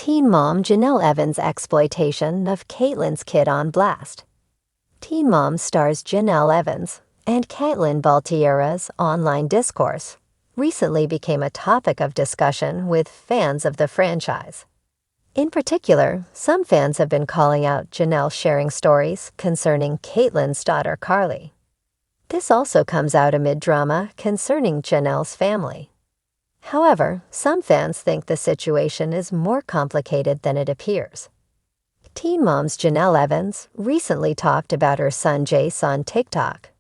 Teen mom Janelle Evans' exploitation of Catelyn's kid on blast. Teen Mom stars Janelle Evans and Catelyn Baltiera's online discourse recently became a topic of discussion with fans of the franchise. In particular, some fans have been calling out Janelle sharing stories concerning Catelyn's daughter Carly. This also comes out amid drama concerning Janelle's family. However, some fans think the situation is more complicated than it appears. Teen Mom's Janelle Evans recently talked about her son Jace on TikTok.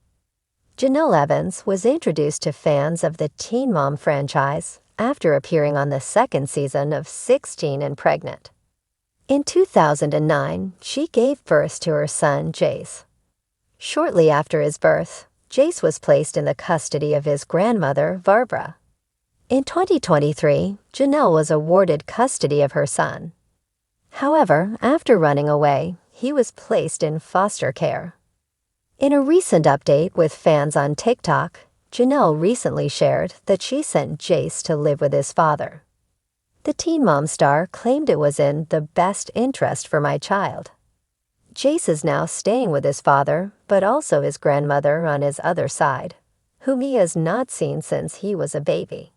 Janelle Evans was introduced to fans of the Teen Mom franchise after appearing on the second season of 16 and Pregnant. In 2009, she gave birth to her son Jace. Shortly after his birth, Jace was placed in the custody of his grandmother, Barbara. In 2023, Janelle was awarded custody of her son. However, after running away, he was placed in foster care. In a recent update with fans on TikTok, Janelle recently shared that she sent Jace to live with his father. The Teen Mom star claimed it was in the best interest for my child. Jace is now staying with his father, but also his grandmother on his other side, whom he has not seen since he was a baby.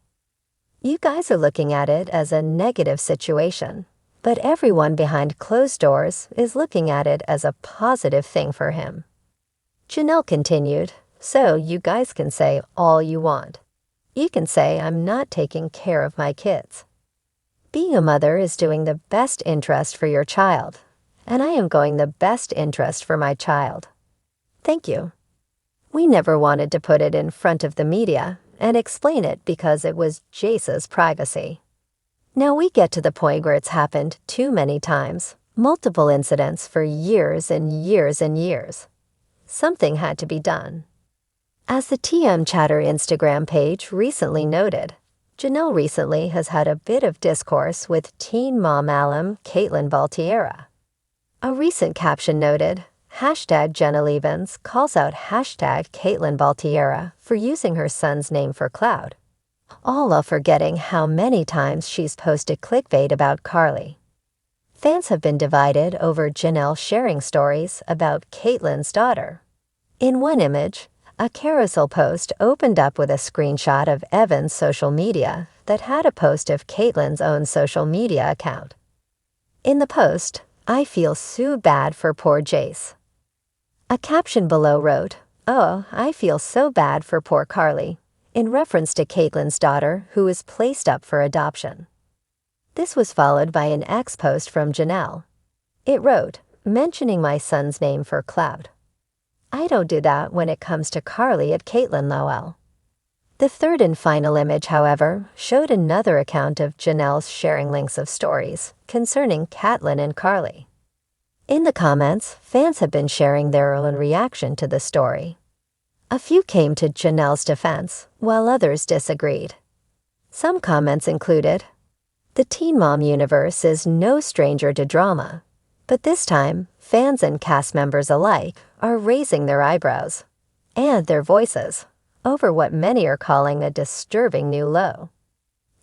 You guys are looking at it as a negative situation, but everyone behind closed doors is looking at it as a positive thing for him. Janelle continued, so you guys can say all you want. You can say I'm not taking care of my kids. Being a mother is doing the best interest for your child, and I am going the best interest for my child. Thank you. We never wanted to put it in front of the media and explain it because it was Jace's privacy. Now we get to the point where it's happened too many times, multiple incidents for years and years and years. Something had to be done. As the TM Chatter Instagram page recently noted, Janelle recently has had a bit of discourse with Teen Mom alum Catelyn Baltiera. A recent caption noted, #Janelle Evans calls out #Catelyn Baltiera for using her son's name for clout, all while forgetting how many times she's posted clickbait about Carly. Fans have been divided over Janelle sharing stories about Catelyn's daughter. In one image, a carousel post opened up with a screenshot of Evans' social media that had a post of Catelyn's own social media account. In the post, I feel so bad for poor Jace. A caption below wrote, "Oh, I feel so bad for poor Carly," in reference to Catelyn's daughter who is placed up for adoption. This was followed by an X post from Janelle. It wrote, mentioning my son's name for clout. I don't do that when it comes to Carly at Catelyn Lowell. The third and final image, however, showed another account of Janelle's sharing links of stories concerning Catelyn and Carly. In the comments, fans have been sharing their own reaction to the story. A few came to Janelle's defense, while others disagreed. Some comments included, "The Teen Mom universe is no stranger to drama, but this time, fans and cast members alike are raising their eyebrows and their voices over what many are calling a disturbing new low."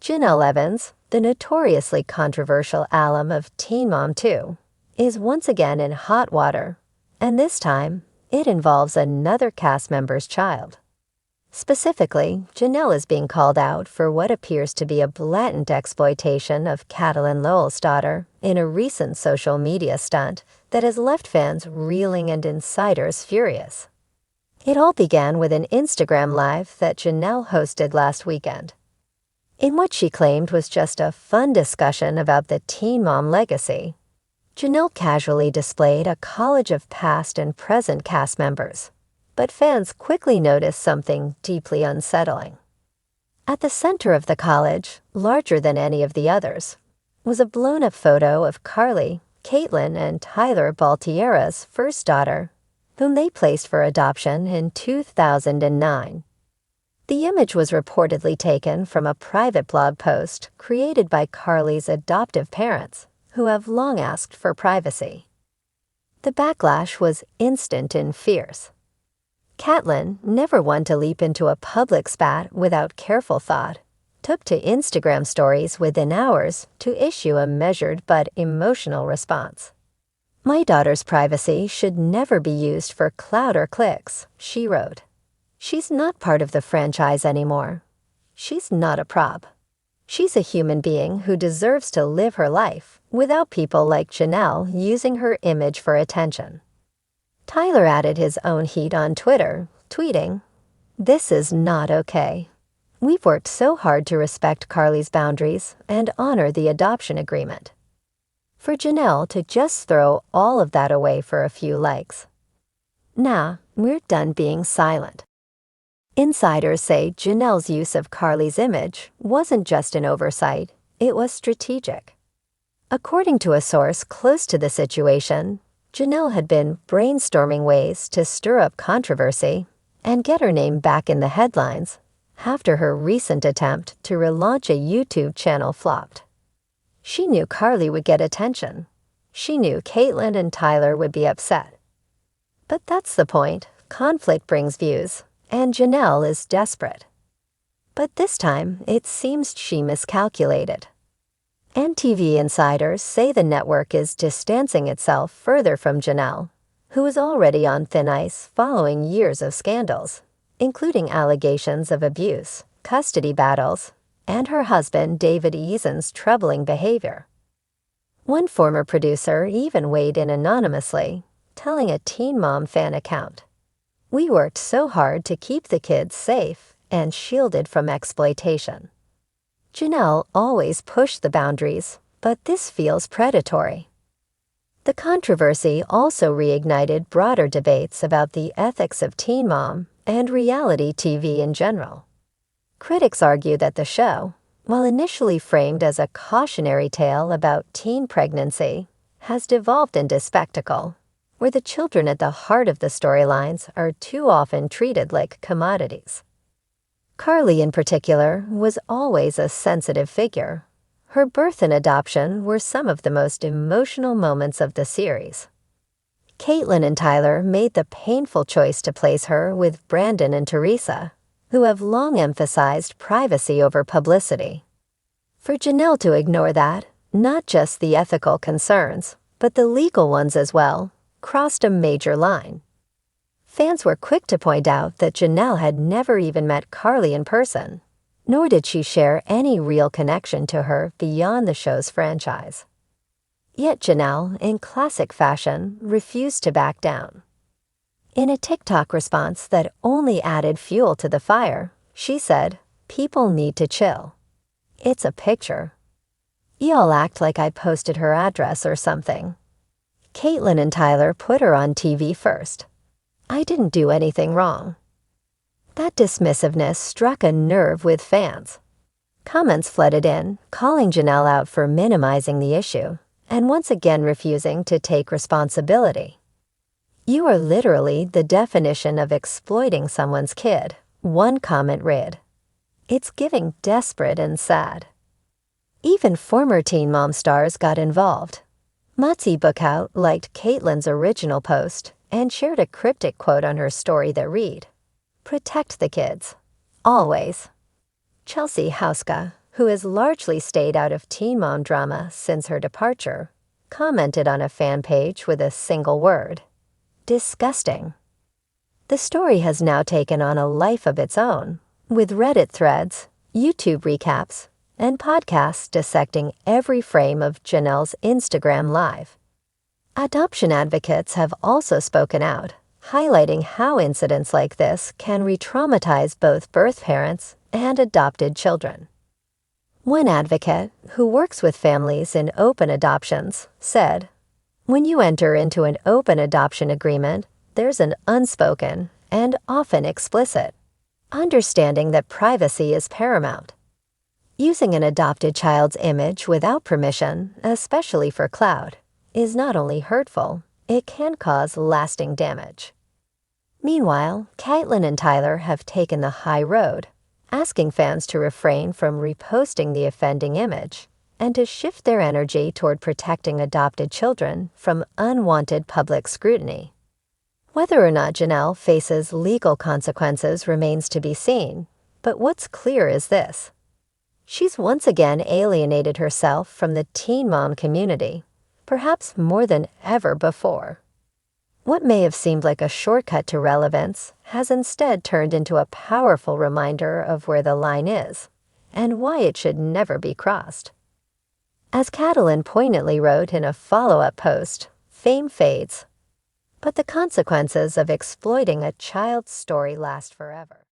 Janelle Evans, the notoriously controversial alum of Teen Mom 2, is once again in hot water, and this time, it involves another cast member's child. Specifically, Janelle is being called out for what appears to be a blatant exploitation of Catelyn Lowell's daughter in a recent social media stunt that has left fans reeling and insiders furious. It all began with an Instagram Live that Janelle hosted last weekend, in what she claimed was just a fun discussion about the Teen Mom legacy. Janelle casually displayed a collage of past and present cast members, but fans quickly noticed something deeply unsettling. At the center of the collage, larger than any of the others, was a blown-up photo of Carly, Catelyn, and Tyler Baltiera's first daughter, whom they placed for adoption in 2009. The image was reportedly taken from a private blog post created by Carly's adoptive parents, who have long asked for privacy. The backlash was instant and fierce. Catelyn, never one to leap into a public spat without careful thought, took to Instagram stories within hours to issue a measured but emotional response. "My daughter's privacy should never be used for clout or clicks," she wrote. "She's not part of the franchise anymore. She's not a prop. She's a human being who deserves to live her life without people like Janelle using her image for attention." Tyler added his own heat on Twitter, tweeting, "This is not okay. We've worked so hard to respect Carly's boundaries and honor the adoption agreement. For Janelle to just throw all of that away for a few likes. Nah, we're done being silent." Insiders say Janelle's use of Carly's image wasn't just an oversight, it was strategic. According to a source close to the situation, Janelle had been brainstorming ways to stir up controversy and get her name back in the headlines after her recent attempt to relaunch a YouTube channel flopped. She knew Carly would get attention. She knew Catelyn and Tyler would be upset. But that's the point. Conflict brings views, and Janelle is desperate. But this time, it seems she miscalculated. NTV insiders say the network is distancing itself further from Janelle, who is already on thin ice following years of scandals, including allegations of abuse, custody battles, and her husband David Eason's troubling behavior. One former producer even weighed in anonymously, telling a Teen Mom fan account, "We worked so hard to keep the kids safe and shielded from exploitation. Janelle always pushed the boundaries, but this feels predatory." The controversy also reignited broader debates about the ethics of Teen Mom and reality TV in general. Critics argue that the show, while initially framed as a cautionary tale about teen pregnancy, has devolved into spectacle, where the children at the heart of the storylines are too often treated like commodities. Carly, in particular, was always a sensitive figure. Her birth and adoption were some of the most emotional moments of the series. Catelyn and Tyler made the painful choice to place her with Brandon and Teresa, who have long emphasized privacy over publicity. For Janelle to ignore that, not just the ethical concerns, but the legal ones as well, crossed a major line. Fans were quick to point out that Janelle had never even met Carly in person, nor did she share any real connection to her beyond the show's franchise. Yet Janelle, in classic fashion, refused to back down. In a TikTok response that only added fuel to the fire, she said, "People need to chill. It's a picture. Y'all act like I posted her address or something. Catelyn and Tyler put her on TV first. I didn't do anything wrong." That dismissiveness struck a nerve with fans. Comments flooded in, calling Janelle out for minimizing the issue and once again refusing to take responsibility. "You are literally the definition of exploiting someone's kid," one comment read. "It's giving desperate and sad." Even former Teen Mom stars got involved. Matzi Bookout liked Catelyn's original post and shared a cryptic quote on her story that read, "Protect the kids. Always." Chelsea Hauska, who has largely stayed out of Teen Mom drama since her departure, commented on a fan page with a single word, "Disgusting." The story has now taken on a life of its own, with Reddit threads, YouTube recaps, and podcasts dissecting every frame of Janelle's Instagram Live. Adoption advocates have also spoken out, highlighting how incidents like this can re-traumatize both birth parents and adopted children. One advocate, who works with families in open adoptions, said, "When you enter into an open adoption agreement, there's an unspoken, and often explicit, understanding that privacy is paramount. Using an adopted child's image without permission, especially for clout, is not only hurtful, it can cause lasting damage." Meanwhile, Catelyn and Tyler have taken the high road, asking fans to refrain from reposting the offending image and to shift their energy toward protecting adopted children from unwanted public scrutiny. Whether or not Janelle faces legal consequences remains to be seen, but what's clear is this: She's once again alienated herself from the teen mom community, perhaps more than ever before. What may have seemed like a shortcut to relevance has instead turned into a powerful reminder of where the line is and why it should never be crossed. As Catelyn poignantly wrote in a follow-up post, fame fades, but the consequences of exploiting a child's story last forever.